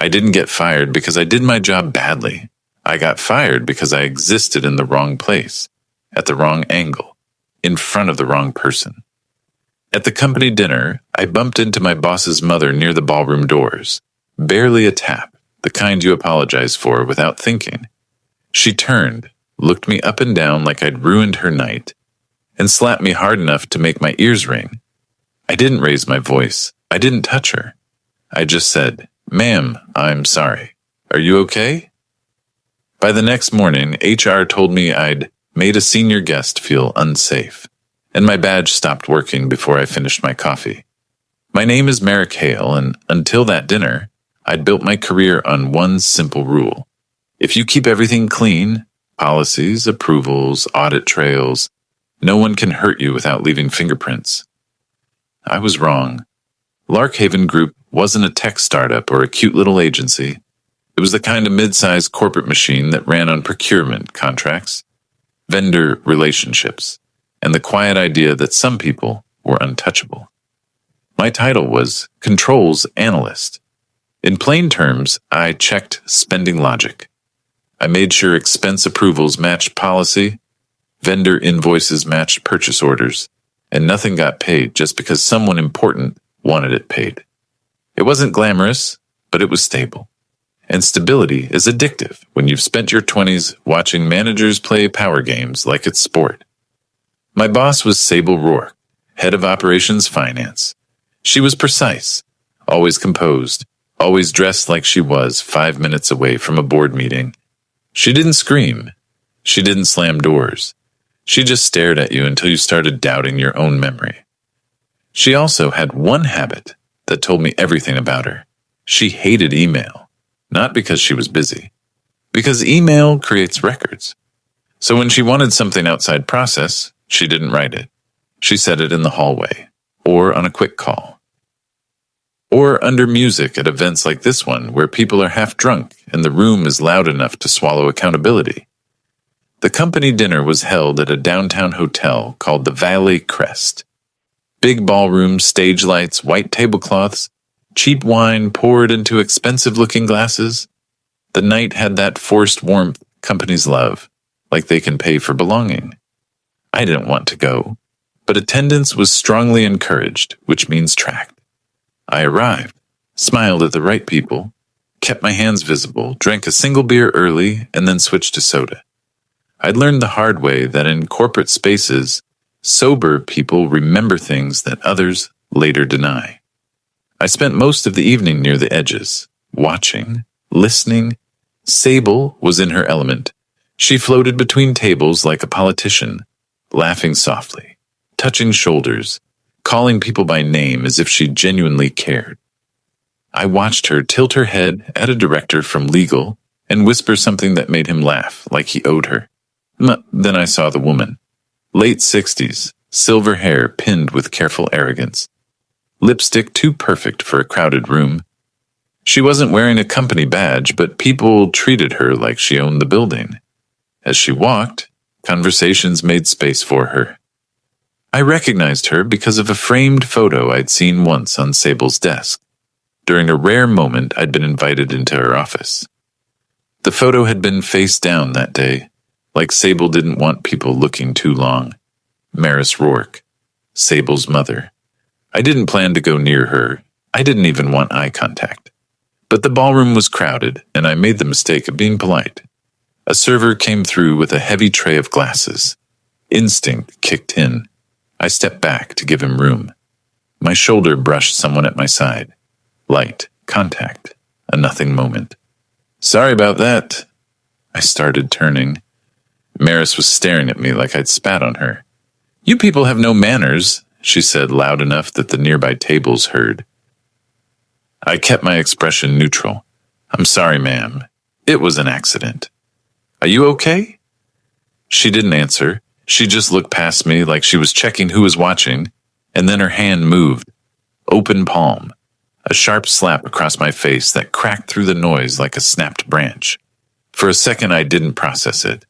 I didn't get fired because I did my job badly. I got fired because I existed in the wrong place, at the wrong angle, in front of the wrong person. At the company dinner, I bumped into my boss's mother near the ballroom doors. Barely a tap, the kind you apologize for without thinking. She turned, looked me up and down like I'd ruined her night, and slapped me hard enough to make my ears ring. I didn't raise my voice. I didn't touch her. I just said, "Ma'am, I'm sorry. Are you okay?" By the next morning, HR told me I'd made a senior guest feel unsafe, and my badge stopped working before I finished my coffee. My name is Merrick Hale, and until that dinner, I'd built my career on one simple rule. If you keep everything clean, policies, approvals, audit trails, no one can hurt you without leaving fingerprints. I was wrong. Larkhaven Group wasn't a tech startup or a cute little agency. It was the kind of mid-sized corporate machine that ran on procurement contracts, vendor relationships, and the quiet idea that some people were untouchable. My title was Controls Analyst. In plain terms, I checked spending logic. I made sure expense approvals matched policy, vendor invoices matched purchase orders, and nothing got paid just because someone important wanted it paid. It wasn't glamorous, but it was stable. And stability is addictive when you've spent your 20s watching managers play power games like it's sport. My boss was Sable Rourke, head of operations finance. She was precise, always composed, always dressed like she was 5 minutes away from a board meeting. She didn't scream. She didn't slam doors. She just stared at you until you started doubting your own memory. She also had one habit that told me everything about her. She hated email, not because she was busy, because email creates records. So when she wanted something outside process, she didn't write it. She said it in the hallway, or on a quick call, or under music at events like this one where people are half drunk and the room is loud enough to swallow accountability. The company dinner was held at a downtown hotel called the Valley Crest. Big ballroom, stage lights, white tablecloths, cheap wine poured into expensive-looking glasses. The night had that forced warmth companies love, like they can pay for belonging. I didn't want to go, but attendance was strongly encouraged, which means tracked. I arrived, smiled at the right people, kept my hands visible, drank a single beer early, and then switched to soda. I'd learned the hard way that in corporate spaces, sober people remember things that others later deny. I spent most of the evening near the edges, watching, listening. Sable was in her element. She floated between tables like a politician, laughing softly, touching shoulders, calling people by name as if she genuinely cared. I watched her tilt her head at a director from legal and whisper something that made him laugh like he owed her. Then I saw the woman. Late 60s, silver hair pinned with careful arrogance. Lipstick too perfect for a crowded room. She wasn't wearing a company badge, but people treated her like she owned the building. As she walked, conversations made space for her. I recognized her because of a framed photo I'd seen once on Sable's desk. During a rare moment, I'd been invited into her office. The photo had been face down that day, like Sable didn't want people looking too long. Maris Rourke, Sable's mother. I didn't plan to go near her. I didn't even want eye contact. But the ballroom was crowded, and I made the mistake of being polite. A server came through with a heavy tray of glasses. Instinct kicked in. I stepped back to give him room. My shoulder brushed someone at my side. Light, contact, a nothing moment. "Sorry about that." I started turning. Maris was staring at me like I'd spat on her. "You people have no manners," she said loud enough that the nearby tables heard. I kept my expression neutral. "I'm sorry, ma'am. It was an accident. Are you okay?" She didn't answer. She just looked past me like she was checking who was watching, and then her hand moved. Open palm. A sharp slap across my face that cracked through the noise like a snapped branch. For a second I didn't process it.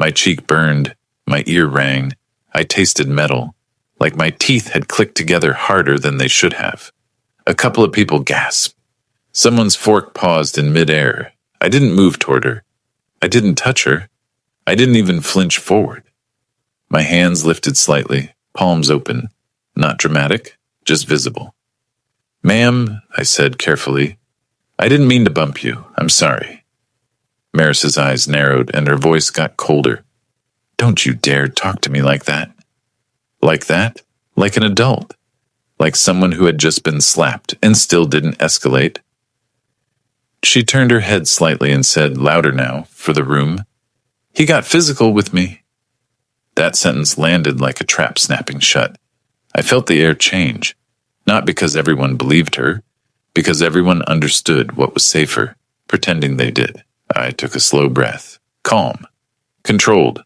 My cheek burned, my ear rang, I tasted metal, like my teeth had clicked together harder than they should have. A couple of people gasped. Someone's fork paused in midair. I didn't move toward her. I didn't touch her. I didn't even flinch forward. My hands lifted slightly, palms open. Not dramatic, just visible. "Ma'am," I said carefully, "I didn't mean to bump you. I'm sorry." Maris's eyes narrowed and her voice got colder. "Don't you dare talk to me like that." Like that? Like an adult. Like someone who had just been slapped and still didn't escalate. She turned her head slightly and said, louder now, for the room, "He got physical with me." That sentence landed like a trap snapping shut. I felt the air change, not because everyone believed her, because everyone understood what was safer, pretending they did. I took a slow breath. Calm. Controlled.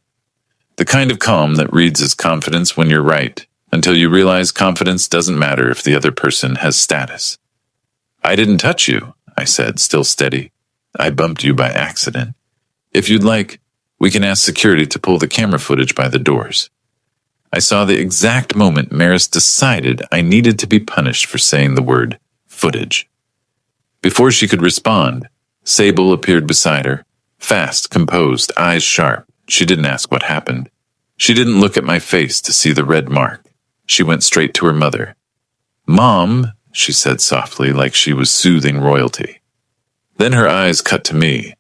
The kind of calm that reads as confidence when you're right, until you realize confidence doesn't matter if the other person has status. "I didn't touch you," I said, still steady. "I bumped you by accident. If you'd like, we can ask security to pull the camera footage by the doors." I saw the exact moment Maris decided I needed to be punished for saying the word footage. Before she could respond, Sable appeared beside her, fast, composed, eyes sharp. She didn't ask what happened. She didn't look at my face to see the red mark. She went straight to her mother. "Mom," she said softly, like she was soothing royalty. Then her eyes cut to me.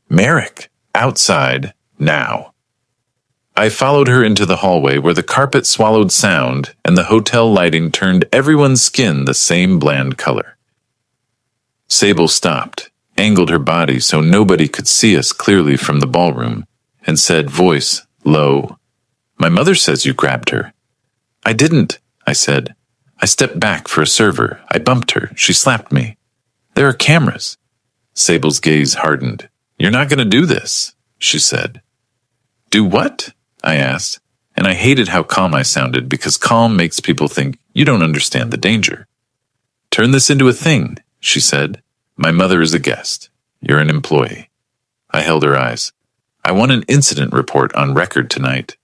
"Merrick, outside, now." I followed her into the hallway where the carpet swallowed sound and the hotel lighting turned everyone's skin the same bland color. Sable stopped, angled her body so nobody could see us clearly from the ballroom, and said, voice low, "My mother says you grabbed her." "I didn't," I said. "I stepped back for a server. I bumped her. She slapped me. There are cameras." Sable's gaze hardened. "You're not going to do this," she said. "Do what?" I asked, and I hated how calm I sounded because calm makes people think you don't understand the danger. "Turn this into a thing," she said. "My mother is a guest. You're an employee." I held her eyes. "I want an incident report on record tonight."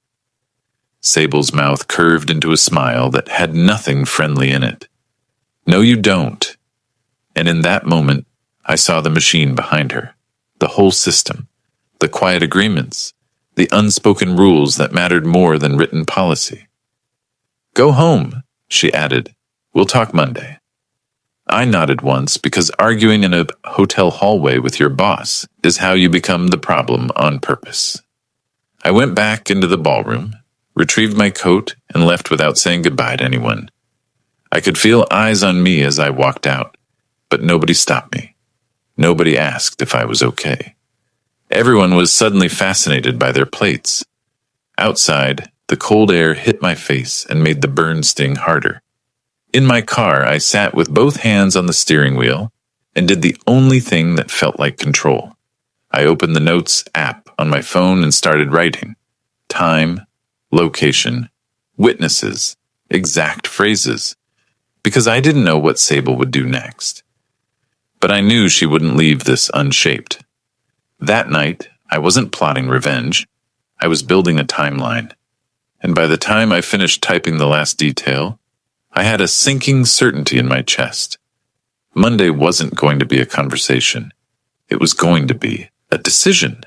Sable's mouth curved into a smile that had nothing friendly in it. "No, you don't." And in that moment, I saw the machine behind her, the whole system, the quiet agreements, the unspoken rules that mattered more than written policy. "Go home," she added. "We'll talk Monday." I nodded once because arguing in a hotel hallway with your boss is how you become the problem on purpose. I went back into the ballroom, retrieved my coat, and left without saying goodbye to anyone. I could feel eyes on me as I walked out, but nobody stopped me. Nobody asked if I was okay. Everyone was suddenly fascinated by their plates. Outside, the cold air hit my face and made the burn sting harder. In my car, I sat with both hands on the steering wheel and did the only thing that felt like control. I opened the Notes app on my phone and started writing. Time, location, witnesses, exact phrases, because I didn't know what Sable would do next. But I knew she wouldn't leave this unshaped. That night, I wasn't plotting revenge. I was building a timeline. And by the time I finished typing the last detail, I had a sinking certainty in my chest. Monday wasn't going to be a conversation. It was going to be a decision.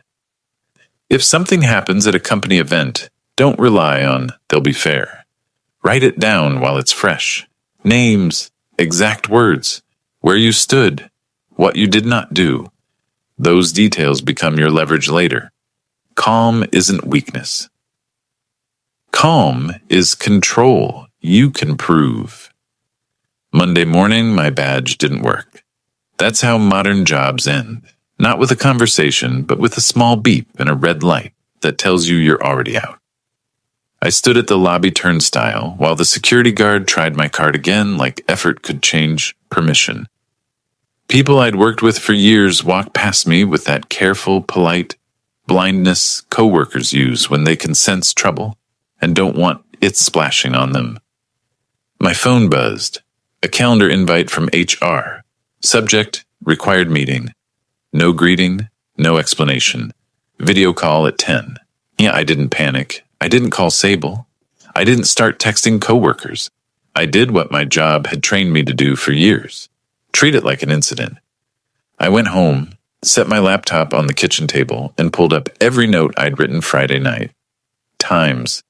If something happens at a company event, don't rely on "they'll be fair." Write it down while it's fresh. Names, exact words, where you stood, what you did not do. Those details become your leverage later. Calm isn't weakness. Calm is control you can prove. Monday morning, my badge didn't work. That's how modern jobs end. Not with a conversation, but with a small beep and a red light that tells you you're already out. I stood at the lobby turnstile while the security guard tried my card again like effort could change permission. People I'd worked with for years walked past me with that careful, polite blindness coworkers use when they can sense trouble and don't want it splashing on them. My phone buzzed. A calendar invite from HR. Subject, required meeting. No greeting, no explanation. Video call at 10. Yeah, I didn't panic. I didn't call Sable. I didn't start texting coworkers. I did what my job had trained me to do for years. Treat it like an incident. I went home, set my laptop on the kitchen table, and pulled up every note I'd written Friday night. Times,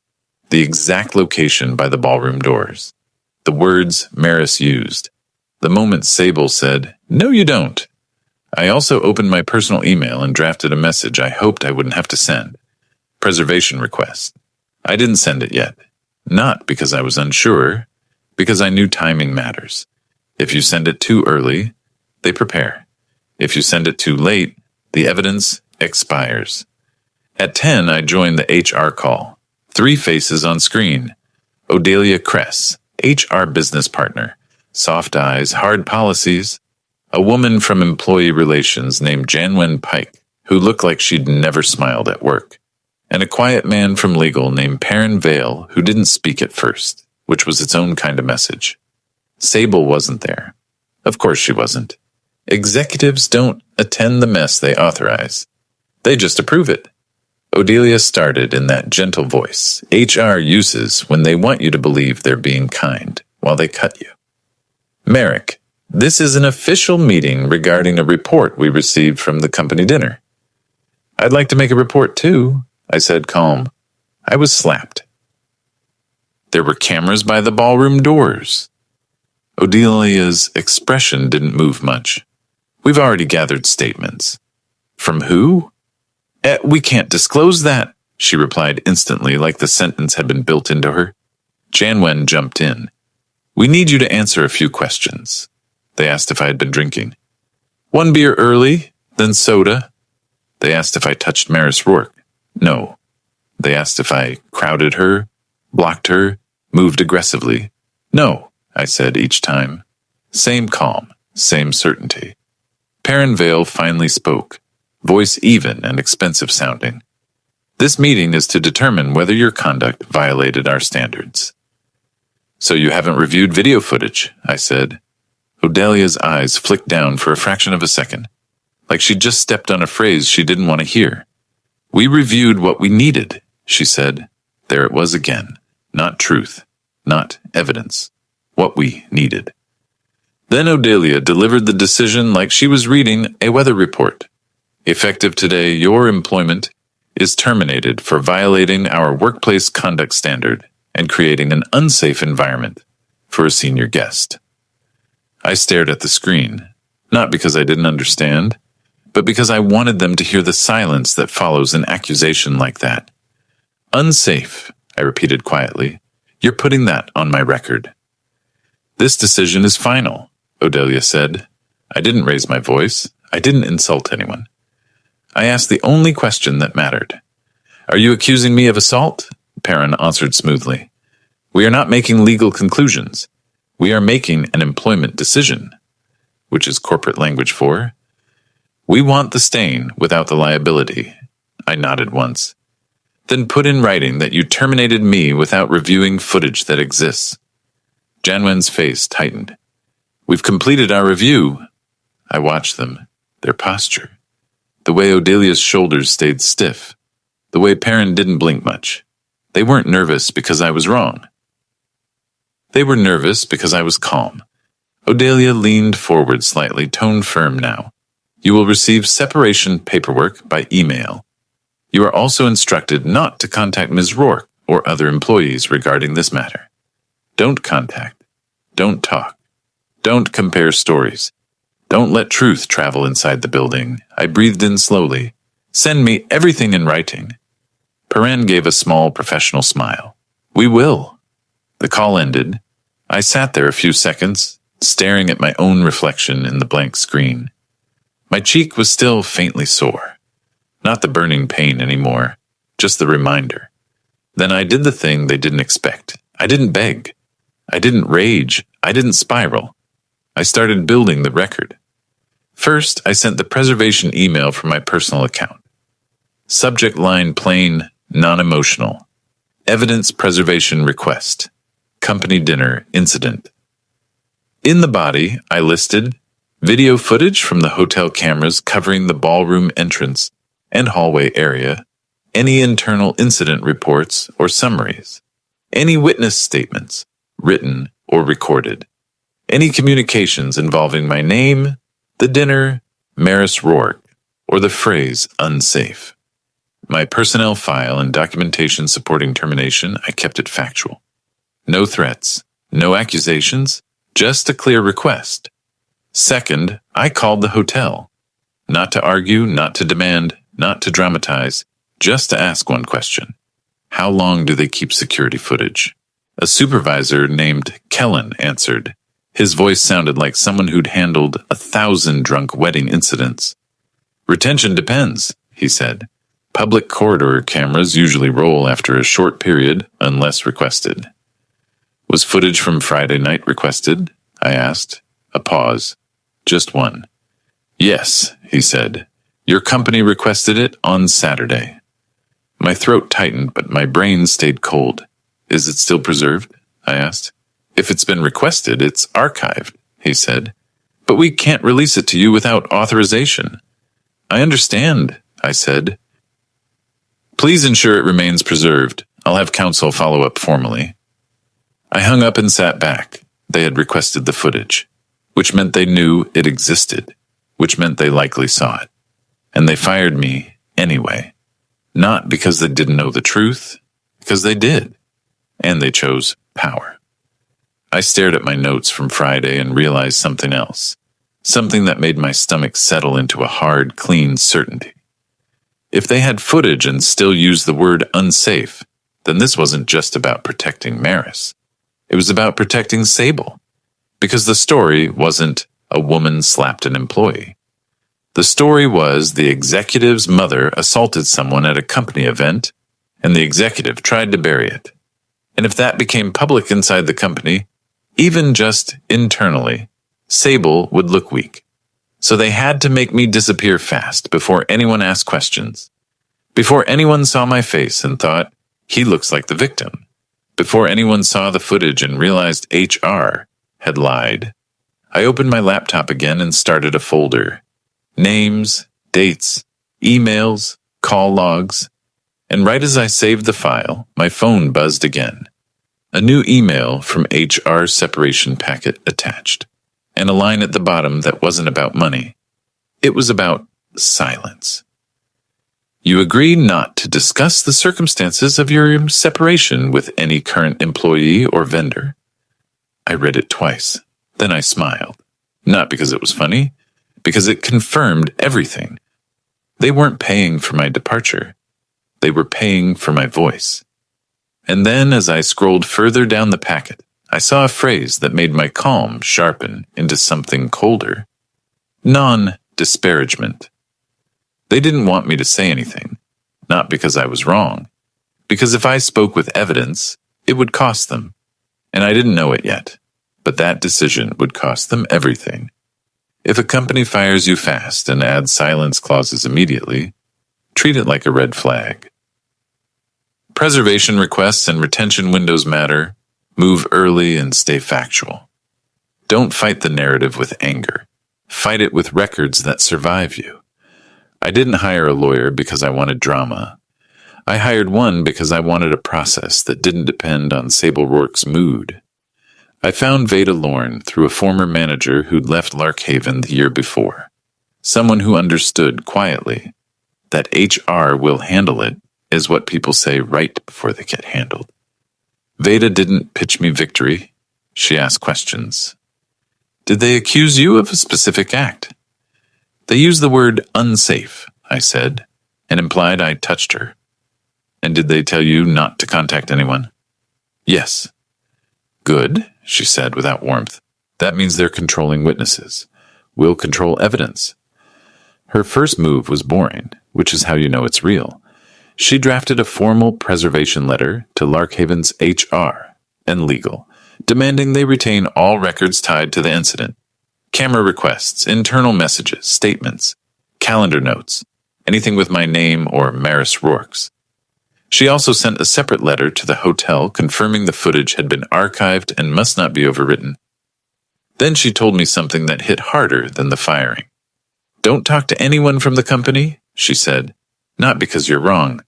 the exact location by the ballroom doors, the words Maris used, the moment Sable said, "No, you don't." I also opened my personal email and drafted a message I hoped I wouldn't have to send. Preservation request. I didn't send it yet. Not because I was unsure, because I knew timing matters. If you send it too early, they prepare. If you send it too late, the evidence expires. At 10, I joined the HR call. 3 faces on screen. Odelia Kress, HR business partner. Soft eyes, hard policies. A woman from employee relations named Janwen Pike, who looked like she'd never smiled at work. And a quiet man from legal named Perrin Vale, who didn't speak at first, which was its own kind of message. Sable wasn't there. Of course she wasn't. Executives don't attend the mess they authorize. They just approve it. Odelia started in that gentle voice HR uses when they want you to believe they're being kind while they cut you. Merrick, this is an official meeting regarding a report we received from the company dinner. I'd like to make a report too, I said calm. I was slapped. There were cameras by the ballroom doors. Odelia's expression didn't move much. We've already gathered statements. From who? We can't disclose that, she replied instantly like the sentence had been built into her. Janwen jumped in. We need you to answer a few questions. They asked if I had been drinking. 1 beer early, then soda. They asked if I touched Maris Rourke. No. They asked if I crowded her, blocked her, moved aggressively. No, I said each time. Same calm, same certainty. Perrin Vale finally spoke, voice even and expensive sounding. This meeting is to determine whether your conduct violated our standards. So you haven't reviewed video footage, I said. Odelia's eyes flicked down for a fraction of a second, like she'd just stepped on a phrase she didn't want to hear. We reviewed what we needed, she said. There it was again. Not truth, not evidence. What we needed. Then Odelia delivered the decision like she was reading a weather report. Effective today, your employment is terminated for violating our workplace conduct standard and creating an unsafe environment for a senior guest. I stared at the screen, not because I didn't understand, but because I wanted them to hear the silence that follows an accusation like that. Unsafe, I repeated quietly. You're putting that on my record. This decision is final, Odelia said. I didn't raise my voice. I didn't insult anyone. I asked the only question that mattered. Are you accusing me of assault? Perrin answered smoothly. We are not making legal conclusions. We are making an employment decision, which is corporate language for, we want the stain without the liability. I nodded once. Then put in writing that you terminated me without reviewing footage that exists. Janwen's face tightened. We've completed our review. I watched them, their posture, the way Odelia's shoulders stayed stiff, the way Perrin didn't blink much. They weren't nervous because I was wrong. They were nervous because I was calm. Odelia leaned forward slightly, tone firm now. You will receive separation paperwork by email. You are also instructed not to contact Ms. Rourke or other employees regarding this matter. Don't contact. Don't talk. Don't compare stories. Don't let truth travel inside the building. I breathed in slowly. Send me everything in writing. Perrin gave a small professional smile. We will. The call ended. I sat there a few seconds, staring at my own reflection in the blank screen. My cheek was still faintly sore. Not the burning pain anymore, just the reminder. Then I did the thing they didn't expect. I didn't beg. I didn't rage. I didn't spiral. I started building the record. First, I sent the preservation email from my personal account. Subject line plain, non-emotional. Evidence preservation request. Company dinner incident. In the body, I listed video footage from the hotel cameras covering the ballroom entrance and hallway area, any internal incident reports or summaries, any witness statements, written or recorded, any communications involving my name, the dinner, Rourke, or the phrase unsafe. My personnel file and documentation supporting termination, I kept it factual. No threats, no accusations, just a clear request. Second, I called the hotel. Not to argue, not to demand, not to dramatize, just to ask one question. How long do they keep security footage? A supervisor named Kellen answered. His voice sounded like someone who'd handled 1,000 drunk wedding incidents. Retention depends, he said. Public corridor cameras usually roll after a short period, unless requested. Was footage from Friday night requested? I asked. A pause. Just one. Yes, he said. Your company requested it on Saturday. My throat tightened, but my brain stayed cold. Is it still preserved? I asked. If it's been requested, it's archived, he said. But we can't release it to you without authorization. I understand, I said. Please ensure it remains preserved. I'll have counsel follow up formally. I hung up and sat back. They had requested the footage, which meant they knew it existed, which meant they likely saw it. And they fired me anyway. Not because they didn't know the truth, because they did. And they chose power. I stared at my notes from Friday and realized something else. Something that made my stomach settle into a hard, clean certainty. If they had footage and still used the word unsafe, then this wasn't just about protecting Maris. It was about protecting Sable. Because the story wasn't a woman slapped an employee. The story was the executive's mother assaulted someone at a company event, and the executive tried to bury it. And if that became public inside the company, even just internally, Sable would look weak. So they had to make me disappear fast before anyone asked questions. Before anyone saw my face and thought, he looks like the victim. Before anyone saw the footage and realized HR had lied. I opened my laptop again and started a folder. Names, dates, emails, call logs. And right as I saved the file, my phone buzzed again. A new email from HR separation packet attached. And a line at the bottom that wasn't about money. It was about silence. You agree not to discuss the circumstances of your separation with any current employee or vendor. I read it twice. Then I smiled. Not because it was funny, because it confirmed everything. They weren't paying for my departure. They were paying for my voice. And then as I scrolled further down the packet, I saw a phrase that made my calm sharpen into something colder. Non-disparagement. They didn't want me to say anything, not because I was wrong, because if I spoke with evidence, it would cost them. And I didn't know it yet, but that decision would cost them everything. If a company fires you fast and adds silence clauses immediately, treat it like a red flag. Preservation requests and retention windows matter. Move early and stay factual. Don't fight the narrative with anger. Fight it with records that survive you. I didn't hire a lawyer because I wanted drama. I hired one because I wanted a process that didn't depend on Sable Rourke's mood. I found Veda Lorne through a former manager who'd left Larkhaven the year before. Someone who understood quietly that HR will handle it is what people say right before they get handled. Veda didn't pitch me victory. She asked questions. Did they accuse you of a specific act? They used the word unsafe, I said, and implied I touched her. And did they tell you not to contact anyone? Yes. Good, she said without warmth. That means they're controlling witnesses. We'll control evidence. Her first move was boring, which is how you know it's real. She drafted a formal preservation letter to Larkhaven's HR and legal, demanding they retain all records tied to the incident. Camera requests, internal messages, statements, calendar notes, anything with my name or Maris Rourke's. She also sent a separate letter to the hotel confirming the footage had been archived and must not be overwritten. Then she told me something that hit harder than the firing. Don't talk to anyone from the company, she said. Not because you're wrong,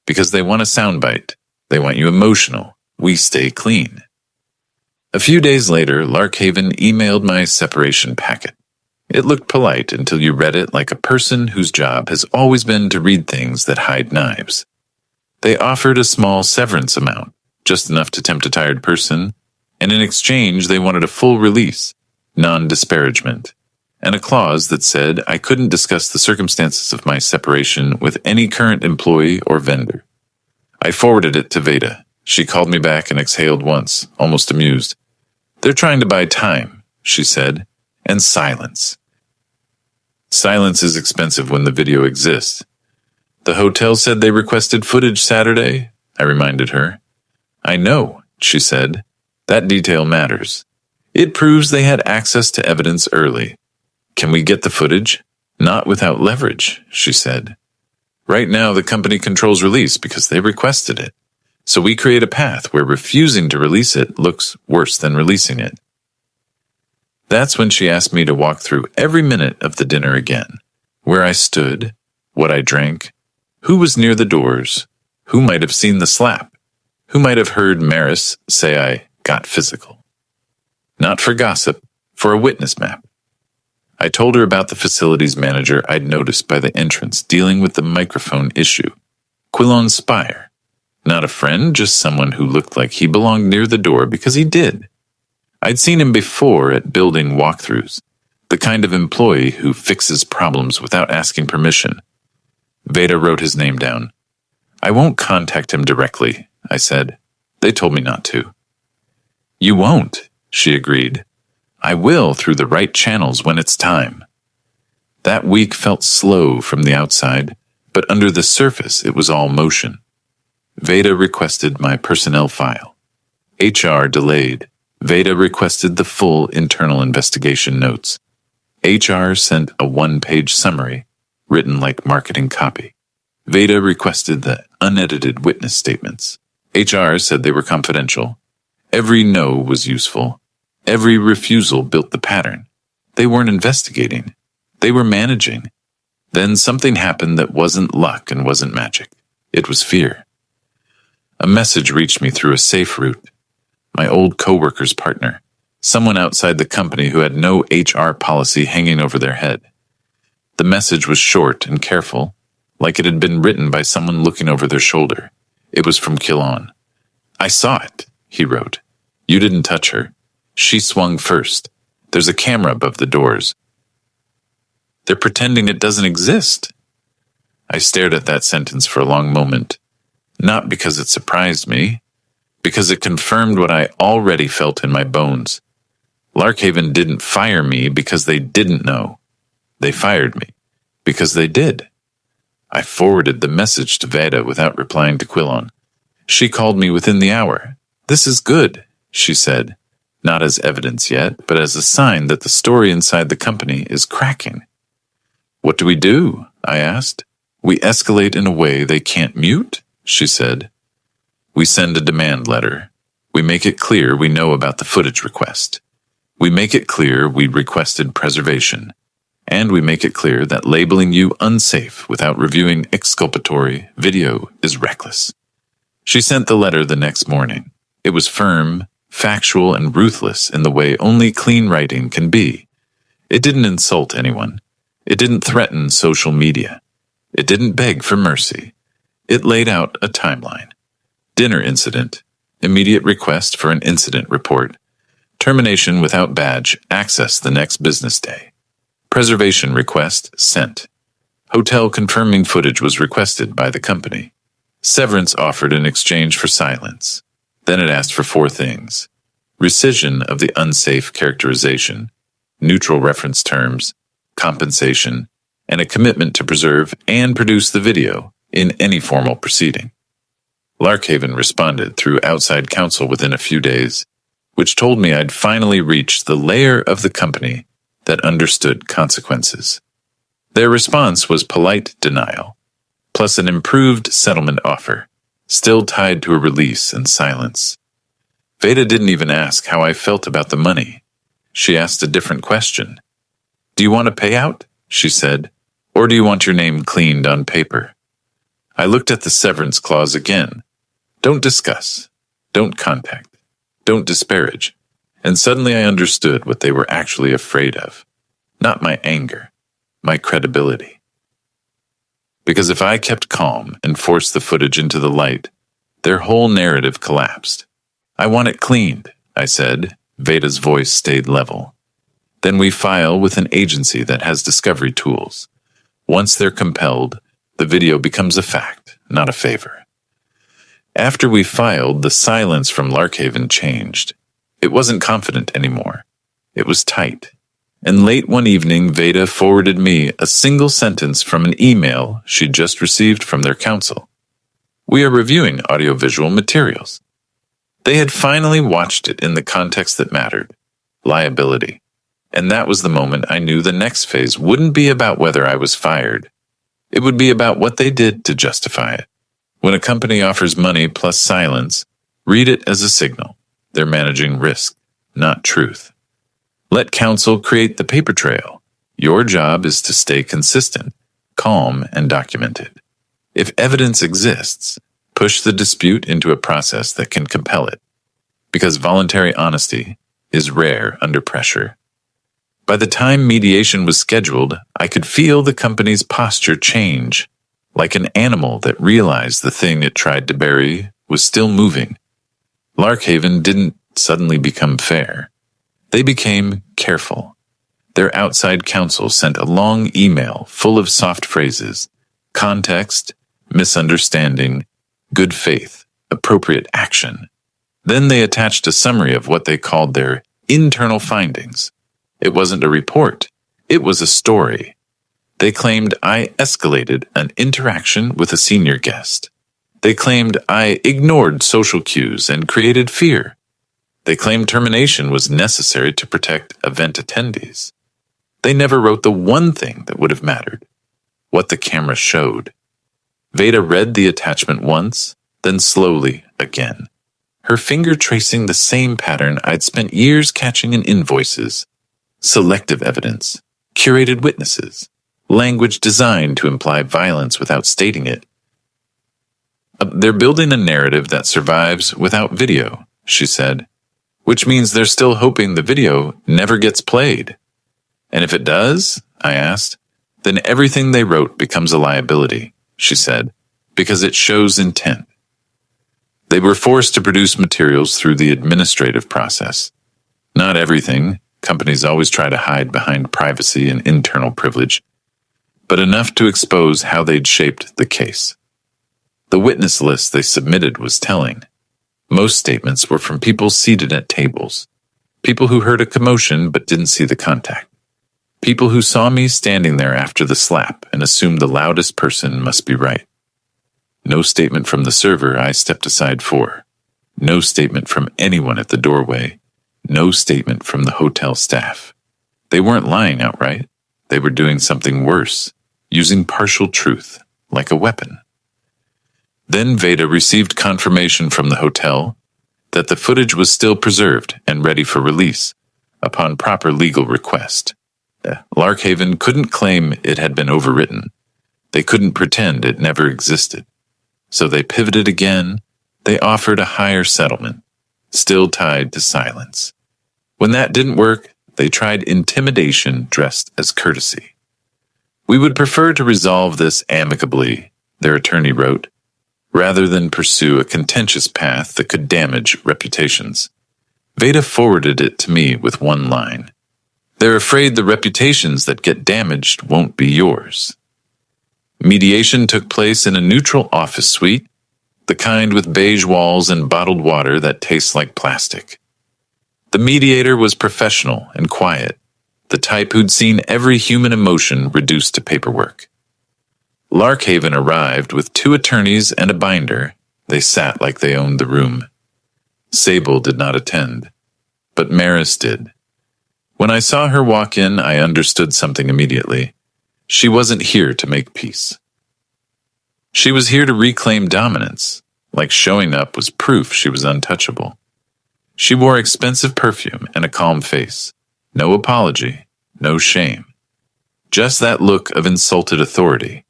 because they want a soundbite. They want you emotional. We stay clean. A few days later, Larkhaven emailed my separation packet. It looked polite until you read it like a person whose job has always been to read things that hide knives. They offered a small severance amount, just enough to tempt a tired person, and in exchange they wanted a full release, non-disparagement, and a clause that said I couldn't discuss the circumstances of my separation with any current employee or vendor. I forwarded it to Veda. She called me back and exhaled once, almost amused. "They're trying to buy time," she said, "and silence." Silence is expensive when the video exists. "The hotel said they requested footage Saturday," I reminded her. "I know," she said. "That detail matters. It proves they had access to evidence early. Can we get the footage?" "Not without leverage," she said. "Right now the company controls release because they requested it. So we create a path where refusing to release it looks worse than releasing it." That's when she asked me to walk through every minute of the dinner again. Where I stood, what I drank, who was near the doors, who might have seen the slap, who might have heard Maris say I got physical. Not for gossip, for a witness map. I told her about the facilities manager I'd noticed by the entrance dealing with the microphone issue. Quillon Spire. Not a friend, just someone who looked like he belonged near the door because he did. I'd seen him before at building walkthroughs, the kind of employee who fixes problems without asking permission. Veda wrote his name down. "I won't contact him directly," I said. "They told me not to." "You won't," she agreed. "I will through the right channels when it's time." That week felt slow from the outside, but under the surface it was all motion. Veda requested my personnel file. HR delayed. Veda requested the full internal investigation notes. HR sent a one-page summary, written like marketing copy. Veda requested the unedited witness statements. HR said they were confidential. Every no was useful. Every refusal built the pattern. They weren't investigating. They were managing. Then something happened that wasn't luck and wasn't magic. It was fear. A message reached me through a safe route. My old coworker's partner, someone outside the company who had no HR policy hanging over their head. The message was short and careful, like it had been written by someone looking over their shoulder. It was from Quillon. "I saw it," he wrote. "You didn't touch her. She swung first. There's a camera above the doors. They're pretending it doesn't exist." I stared at that sentence for a long moment, not because it surprised me, because it confirmed what I already felt in my bones. Larkhaven didn't fire me because they didn't know. They fired me because they did. I forwarded the message to Veda without replying to Quillon. She called me within the hour. "This is good," she said, not as evidence yet, but as a sign that the story inside the company is cracking. "What do we do?" I asked. "We escalate in a way they can't mute," she said. "We send a demand letter. We make it clear we know about the footage request. We make it clear we requested preservation. And we make it clear that labeling you unsafe without reviewing exculpatory video is reckless." She sent the letter the next morning. It was firm, factual, and ruthless in the way only clean writing can be. It didn't insult anyone. It didn't threaten social media. It didn't beg for mercy. It laid out a timeline. Dinner incident, immediate request for an incident report, termination without badge, access the next business day. Preservation request sent. Hotel confirming footage was requested by the company. Severance offered in exchange for silence. Then it asked for 4 things. Rescission of the unsafe characterization, neutral reference terms, compensation, and a commitment to preserve and produce the video in any formal proceeding. Larkhaven responded through outside counsel within a few days, which told me I'd finally reached the layer of the company that understood consequences. Their response was polite denial, plus an improved settlement offer, still tied to a release and silence. Veda didn't even ask how I felt about the money. She asked a different question. "Do you want a payout?" she said, "or do you want your name cleaned on paper?" I looked at the severance clause again. Don't discuss. Don't contact. Don't disparage. And suddenly I understood what they were actually afraid of. not my anger, my credibility. Because if I kept calm and forced the footage into the light, their whole narrative collapsed. I want it cleaned, I said. Veda's voice stayed level. Then we file with an agency that has discovery tools. Once they're compelled, the video becomes a fact, not a favor. After we filed, the silence from Larkhaven changed. It wasn't confident anymore. It was tight. And late one evening, Veda forwarded me a single sentence from an email she'd just received from their counsel. We are reviewing audiovisual materials. They had finally watched it in the context that mattered, liability. And that was the moment I knew the next phase wouldn't be about whether I was fired. It would be about what they did to justify it. When a company offers money plus silence, read it as a signal. They're managing risk, not truth. Let counsel create the paper trail. Your job is to stay consistent, calm, and documented. If evidence exists, push the dispute into a process that can compel it, because voluntary honesty is rare under pressure. By the time mediation was scheduled, I could feel the company's posture change, like an animal that realized the thing it tried to bury was still moving. Larkhaven didn't suddenly become fair. They became careful. Their outside counsel sent a long email full of soft phrases, context, misunderstanding, good faith, appropriate action. Then they attached a summary of what they called their internal findings. It wasn't a report. It was a story. They claimed I escalated an interaction with a senior guest. They claimed I ignored social cues and created fear. They claimed termination was necessary to protect event attendees. They never wrote the one thing that would have mattered, what the camera showed. Veda read the attachment once, then slowly again, her finger tracing the same pattern I'd spent years catching in invoices. Selective evidence, curated witnesses, language designed to imply violence without stating it. They're building a narrative that survives without video, she said, which means they're still hoping the video never gets played. And if it does, I asked, then everything they wrote becomes a liability, she said, because it shows intent. They were forced to produce materials through the administrative process. Not everything. Companies always try to hide behind privacy and internal privilege, but enough to expose how they'd shaped the case. The witness list they submitted was telling. Most statements were from people seated at tables, people who heard a commotion but didn't see the contact, people who saw me standing there after the slap and assumed the loudest person must be right. No statement from the server I stepped aside for. No statement from anyone at the doorway. No statement from the hotel staff. They weren't lying outright. They were doing something worse, using partial truth, like a weapon. Then Veda received confirmation from the hotel that the footage was still preserved and ready for release, upon proper legal request. Larkhaven couldn't claim it had been overwritten. They couldn't pretend it never existed. So they pivoted again. They offered a higher settlement, still tied to silence. When that didn't work, they tried intimidation dressed as courtesy. We would prefer to resolve this amicably, their attorney wrote, rather than pursue a contentious path that could damage reputations. Veda forwarded it to me with one line. They're afraid the reputations that get damaged won't be yours. Mediation took place in a neutral office suite, the kind with beige walls and bottled water that tastes like plastic. The mediator was professional and quiet, the type who'd seen every human emotion reduced to paperwork. Larkhaven arrived with 2 attorneys and a binder. They sat like they owned the room. Sable did not attend, but Maris did. When I saw her walk in, I understood something immediately. She wasn't here to make peace. She was here to reclaim dominance, like showing up was proof she was untouchable. She wore expensive perfume and a calm face. No apology, no shame. Just that look of insulted authority,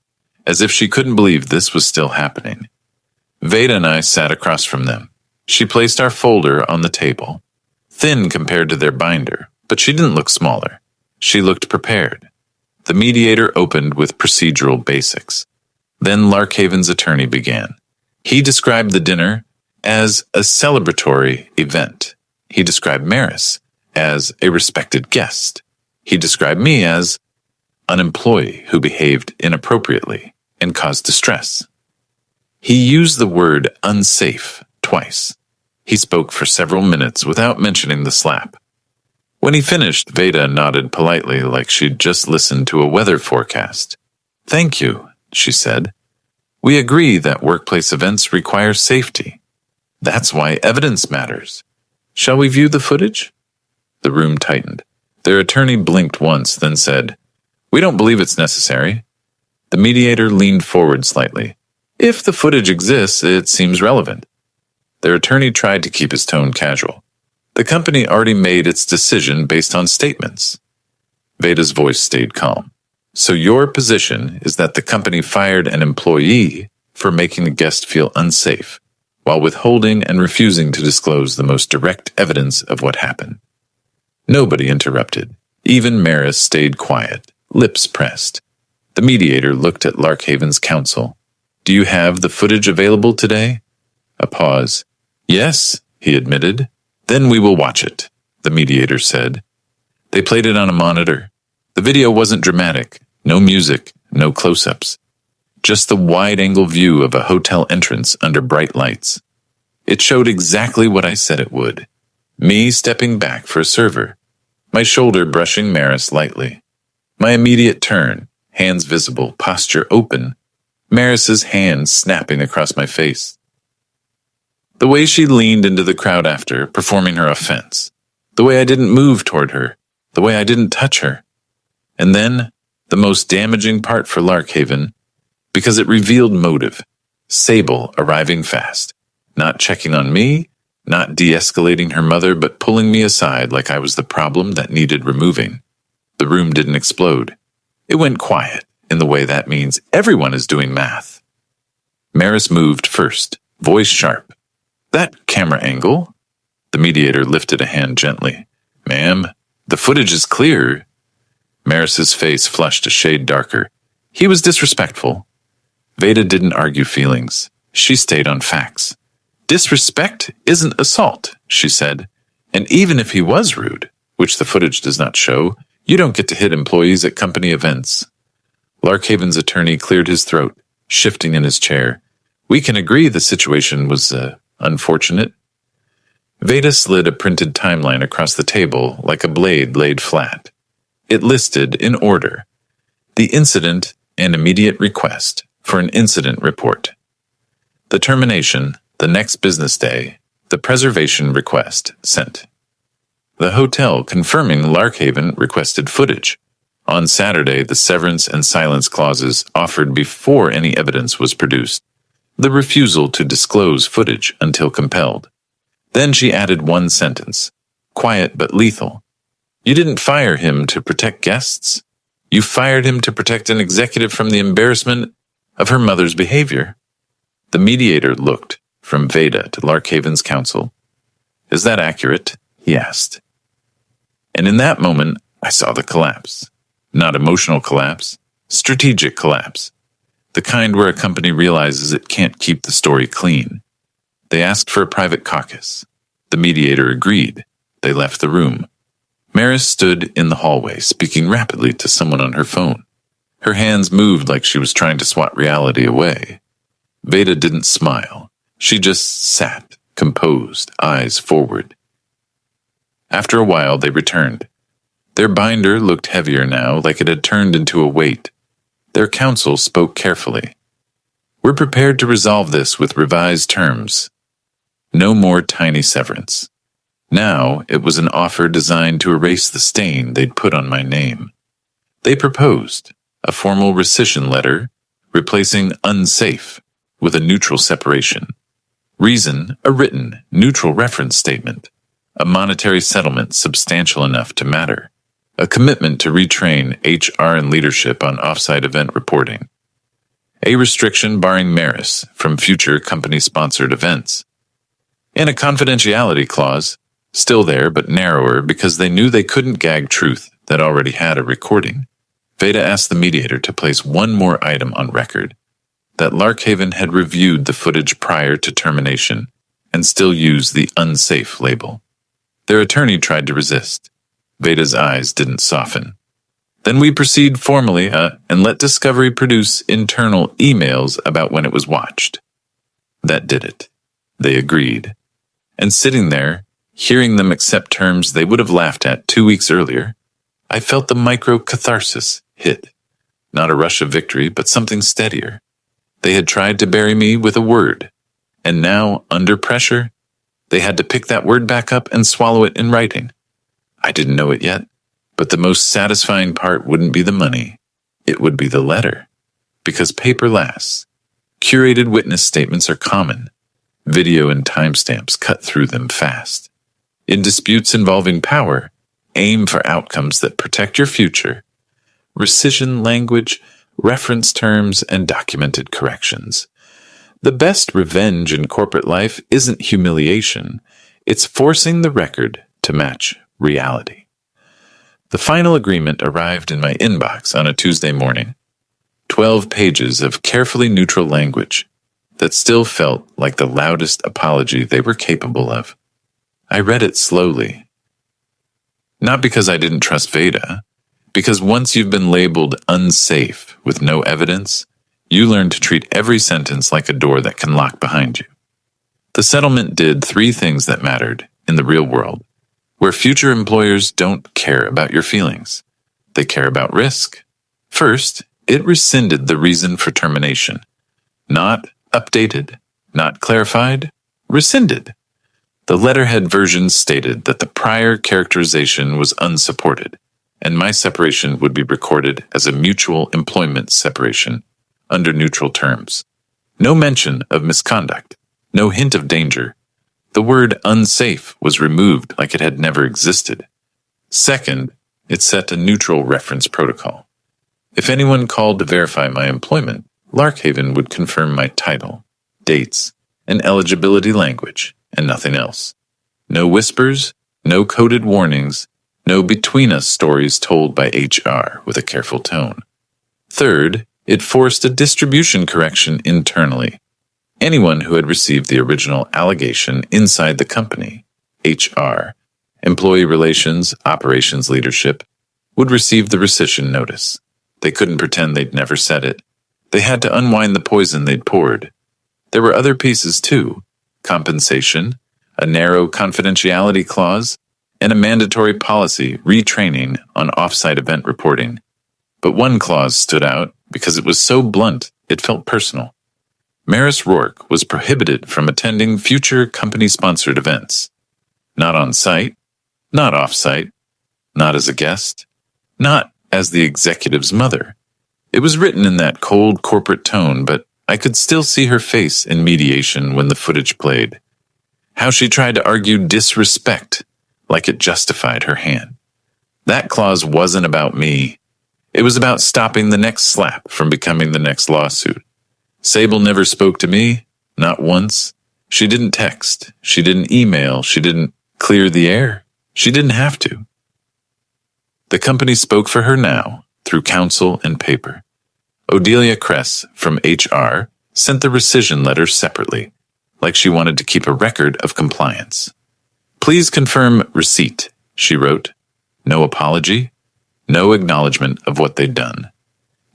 as if she couldn't believe this was still happening. Veda and I sat across from them. She placed our folder on the table. Thin compared to their binder, but she didn't look smaller. She looked prepared. The mediator opened with procedural basics. Then Larkhaven's attorney began. He described the dinner as a celebratory event. He described Maris as a respected guest. He described me as an employee who behaved inappropriately and caused distress. He used the word unsafe twice. He spoke for several minutes without mentioning the slap. When he finished, Veda nodded politely like she'd just listened to a weather forecast. "Thank you," she said. "We agree that workplace events require safety. That's why evidence matters. Shall we view the footage?" The room tightened. Their attorney blinked once, then said, "We don't believe it's necessary." The mediator leaned forward slightly. "If the footage exists, it seems relevant." Their attorney tried to keep his tone casual. "The company already made its decision based on statements." Veda's voice stayed calm. "So your position is that the company fired an employee for making the guest feel unsafe, while withholding and refusing to disclose the most direct evidence of what happened." Nobody interrupted. Even Maris stayed quiet, lips pressed. The mediator looked at Larkhaven's counsel. "Do you have the footage available today?" A pause. "Yes," he admitted. "Then we will watch it," the mediator said. They played it on a monitor. The video wasn't dramatic, no music, no close-ups. Just the wide-angle view of a hotel entrance under bright lights. It showed exactly what I said it would. Me stepping back for a server, my shoulder brushing Maris lightly. My immediate turn, hands visible, posture open, Maris's hands snapping across my face. The way she leaned into the crowd after, performing her offense. The way I didn't move toward her. The way I didn't touch her. And then, the most damaging part for Larkhaven, because it revealed motive. Sable arriving fast. Not checking on me, not de-escalating her mother, but pulling me aside like I was the problem that needed removing. The room didn't explode. It went quiet, in the way that means everyone is doing math. Maris moved first, voice sharp. "That camera angle?" The mediator lifted a hand gently. "Ma'am, the footage is clear." Maris's face flushed a shade darker. He was disrespectful. Veda didn't argue feelings. She stayed on facts. "Disrespect isn't assault," she said. "And even if he was rude, which the footage does not show, you don't get to hit employees at company events." Larkhaven's attorney cleared his throat, shifting in his chair. "We can agree the situation was, unfortunate." Veda slid a printed timeline across the table like a blade laid flat. It listed, in order, the incident and immediate request for an incident report. The termination, the next business day, the preservation request sent. The hotel confirming Larkhaven requested footage. On Saturday, the severance and silence clauses offered before any evidence was produced. The refusal to disclose footage until compelled. Then she added one sentence, quiet but lethal. "You didn't fire him to protect guests. You fired him to protect an executive from the embarrassment of her mother's behavior." The mediator looked from Veda to Larkhaven's counsel. "Is that accurate?" he asked. And in that moment, I saw the collapse. Not emotional collapse, strategic collapse. The kind where a company realizes it can't keep the story clean. They asked for a private caucus. The mediator agreed. They left the room. Maris stood in the hallway, speaking rapidly to someone on her phone. Her hands moved like she was trying to swat reality away. Veda didn't smile. She just sat, composed, eyes forward. After a while, they returned. Their binder looked heavier now, like it had turned into a weight. Their counsel spoke carefully. "We're prepared to resolve this with revised terms. No more tiny severance." Now it was an offer designed to erase the stain they'd put on my name. They proposed a formal rescission letter, replacing unsafe with a neutral separation. Reason, a written, neutral reference statement. A monetary settlement substantial enough to matter. A commitment to retrain HR and leadership on off-site event reporting. A restriction barring Maris from future company-sponsored events. And a confidentiality clause, still there but narrower because they knew they couldn't gag truth that already had a recording, Veda asked the mediator to place one more item on record, that Larkhaven had reviewed the footage prior to termination and still used the unsafe label. Their attorney tried to resist. Veda's eyes didn't soften. Then we proceed formally and let Discovery produce internal emails about when it was watched. That did it. They agreed. And sitting there, hearing them accept terms they would have laughed at 2 weeks earlier, I felt the micro-catharsis hit. Not a rush of victory, but something steadier. They had tried to bury me with a word, and now, under pressure, they had to pick that word back up and swallow it in writing. I didn't know it yet, but the most satisfying part wouldn't be the money. It would be the letter. Because paper lasts. Curated witness statements are common. Video and timestamps cut through them fast. In disputes involving power, aim for outcomes that protect your future. Rescission language, reference terms, and documented corrections. The best revenge in corporate life isn't humiliation. It's forcing the record to match reality. The final agreement arrived in my inbox on a Tuesday morning. 12 pages of carefully neutral language that still felt like the loudest apology they were capable of. I read it slowly. Not because I didn't trust Veda, because once you've been labeled unsafe with no evidence, you learn to treat every sentence like a door that can lock behind you. The settlement did 3 things that mattered in the real world, where future employers don't care about your feelings. They care about risk. First, it rescinded the reason for termination. Not updated, not clarified, rescinded. The letterhead version stated that the prior characterization was unsupported, and my separation would be recorded as a mutual employment separation under neutral terms. No mention of misconduct, no hint of danger. The word unsafe was removed like it had never existed. Second, it set a neutral reference protocol. If anyone called to verify my employment, Larkhaven would confirm my title, dates, and eligibility language, and nothing else. No whispers, no coded warnings, no between-us stories told by HR with a careful tone. Third, it forced a distribution correction internally. Anyone who had received the original allegation inside the company, HR, employee relations, operations leadership, would receive the rescission notice. They couldn't pretend they'd never said it. They had to unwind the poison they'd poured. There were other pieces too: compensation, a narrow confidentiality clause, and a mandatory policy retraining on off-site event reporting. But one clause stood out because it was so blunt it felt personal. Rourke was prohibited from attending future company-sponsored events. Not on site, not off-site, not as a guest, not as the executive's mother. It was written in that cold corporate tone, but I could still see her face in mediation when the footage played. How she tried to argue disrespect like it justified her hand. That clause wasn't about me. It was about stopping the next slap from becoming the next lawsuit. Sable never spoke to me, not once. She didn't text. She didn't email. She didn't clear the air. She didn't have to. The company spoke for her now, through counsel and paper. Odelia Kress, from HR, sent the rescission letter separately, like she wanted to keep a record of compliance. "Please confirm receipt," she wrote. No apology, no acknowledgement of what they'd done.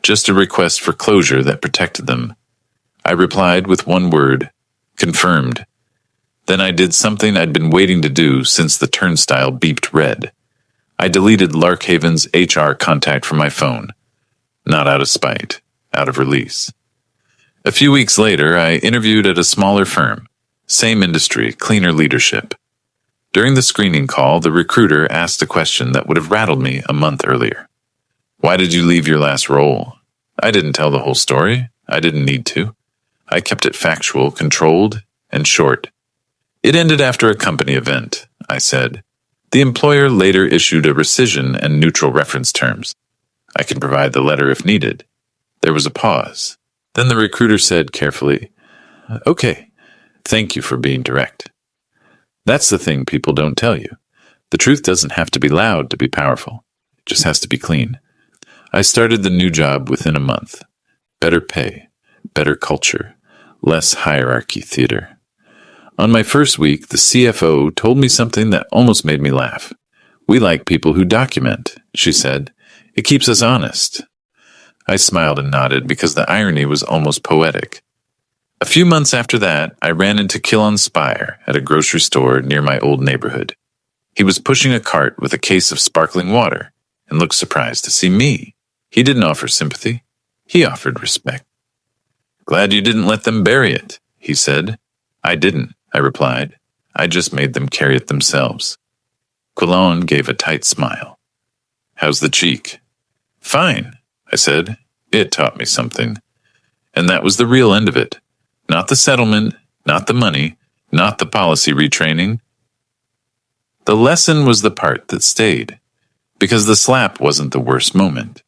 Just a request for closure that protected them. I replied with one word: confirmed. Then I did something I'd been waiting to do since the turnstile beeped red. I deleted Larkhaven's HR contact from my phone. Not out of spite, out of release. A few weeks later, I interviewed at a smaller firm. Same industry, cleaner leadership. During the screening call, the recruiter asked a question that would have rattled me a month earlier. "Why did you leave your last role?" I didn't tell the whole story. I didn't need to. I kept it factual, controlled, and short. "It ended after a company event," I said. The employer later issued a rescission and neutral reference terms. I can provide the letter if needed. There was a pause. Then the recruiter said carefully, "Okay, thank you for being direct." That's the thing people don't tell you. The truth doesn't have to be loud to be powerful. just has to be clean. I started the new job within a month. Better pay, better culture, less hierarchy theater. On my first week, the CFO told me something that almost made me laugh. "We like people who document," she said. "It keeps us honest." I smiled and nodded because the irony was almost poetic. A few months after that, I ran into Killon Spire at a grocery store near my old neighborhood. He was pushing a cart with a case of sparkling water and looked surprised to see me. He didn't offer sympathy. He offered respect. "Glad you didn't let them bury it," he said. "I didn't," I replied. "I just made them carry it themselves." Quillon gave a tight smile. "How's the cheek?" "Fine," I said. It taught me something. And that was the real end of it. Not the settlement, not the money, not the policy retraining. The lesson was the part that stayed, because the slap wasn't the worst moment.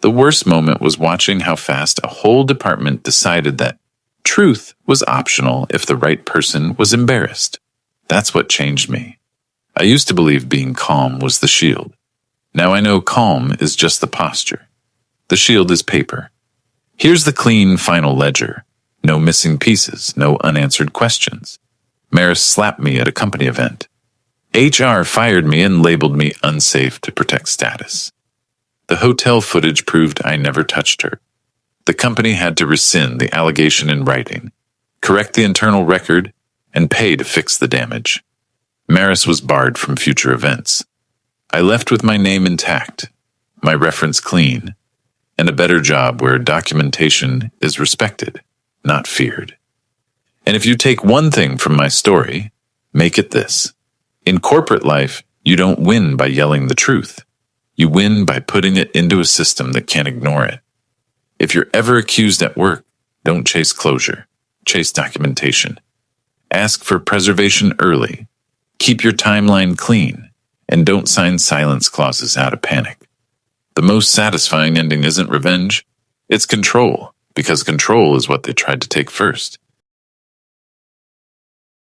The worst moment was watching how fast a whole department decided that truth was optional if the right person was embarrassed. That's what changed me. I used to believe being calm was the shield. Now I know calm is just the posture. The shield is paper. Here's the clean final ledger. No missing pieces, no unanswered questions. Maris slapped me at a company event. HR fired me and labeled me unsafe to protect status. The hotel footage proved I never touched her. The company had to rescind the allegation in writing, correct the internal record, and pay to fix the damage. Maris was barred from future events. I left with my name intact, my reference clean, and a better job where documentation is respected, not feared. And if you take one thing from my story, make it this. In corporate life, you don't win by yelling the truth. You win by putting it into a system that can't ignore it. If you're ever accused at work, don't chase closure. Chase documentation. Ask for preservation early. Keep your timeline clean. And don't sign silence clauses out of panic. The most satisfying ending isn't revenge. It's control, because control is what they tried to take first.